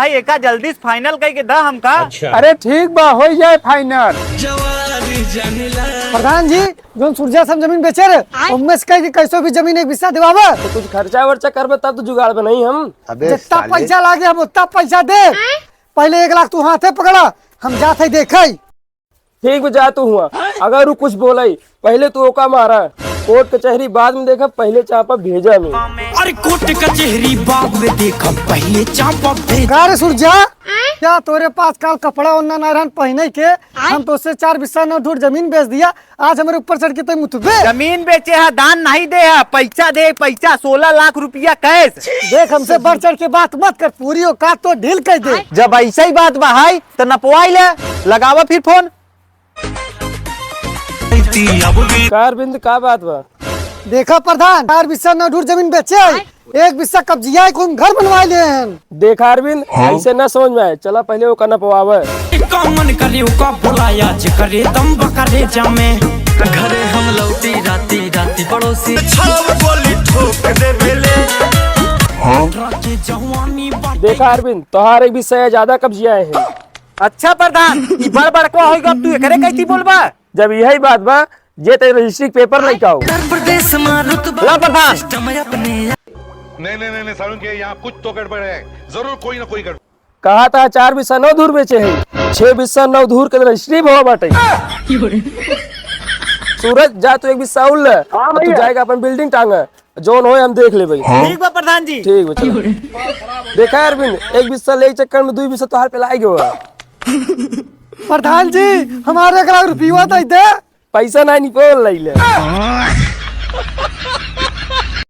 भाई एका जल्दी से फाइनल करके दा हमका। अच्छा। अरे ठीक बा हो जाए फाइनल। प्रधान जी जो सूर्या सब जमीन बेचे रहे उनमें से कह कैसो भी जमीन एक बिस्सा दिवावा। तो कुछ खर्चा वर्चा करबे तब तो जुगाड़ में नहीं हम। जितना पैसा लागे हम उतना पैसा दे। पहले 1 लाख तू हाथे पकड़ा हम जाते देखे। ठीक भी जा तू हुआ अगर वो कुछ बोला पहले तू ओका मारा कोर्ट कचहरी बाद में देखा पहले चापा भेजा में। अरे कोर्ट कचहरी बाद में देखा पहले चापा भेजा। रे सूर्या क्या तोरे पास कल कपड़ा ओना नारायण पहने के हम तो उससे 4 बिस्सा 9 ढूंढ जमीन बेच दिया। आज हमारे ऊपर चढ़ के तो मुतबे जमीन बेचे है दान नहीं दे है पैसा दे पैसा 16 लाख रुपया कैश। देख हमसे बढ़ चढ़ के बात मत कर पूरी औकात तो ढील कर दे। जब ऐसा ही बात बा है तो नपवाई ले लगावा फिर फोन। कारबिंद का बात बा। देखा प्रधान 4 बिस्सा 9 ढूंढ जमीन बेचे 1 बिस्सा कब्जिया कौन घर बनवा ले। देखा अरविंद ऐसे न समझ में आए चला पहले वो करना पवावे। मन करे का बुलाया जे करे दम बकरे जामे घरे हम लौटी राती राती पड़ोसी छाव गोली ठोक दे बेले। राती जवानी देखा अरविंद तोहार एक भी से ज्यादा कब्जिया है। अच्छा प्रधान ई बड़ बड़का होगा तू एकरे कैसी बोलबा। जब यही बात बा जे ते रजिस्ट्री पेपर नहीं काओ प्रदेश मारुत ला प्रधान। नहीं सारुण के यहाँ कुछ तो गड़बड़ है जरूर कोई ना कोई गड़बड़। कहा था 4 बिस्सा 9 धूर बेचे है 6 बिस्सा 9 धूर के रजिस्ट्री भवा बाटे। सूरज जा तू 1 बिस्सा उल ले तू जाएगा अपन बिल्डिंग टांगा जोन होए हम देख ले भाई। ठीक बा प्रधान जी। ठीक बा चलो। देखा अरविंद 1 बिस्सा ले चक्कर में 2 बिस्सा तोहार पे लाई गयो। प्रधान जी हमारे 1 लाख रुपया दे। पैसा नहीं बोल ले।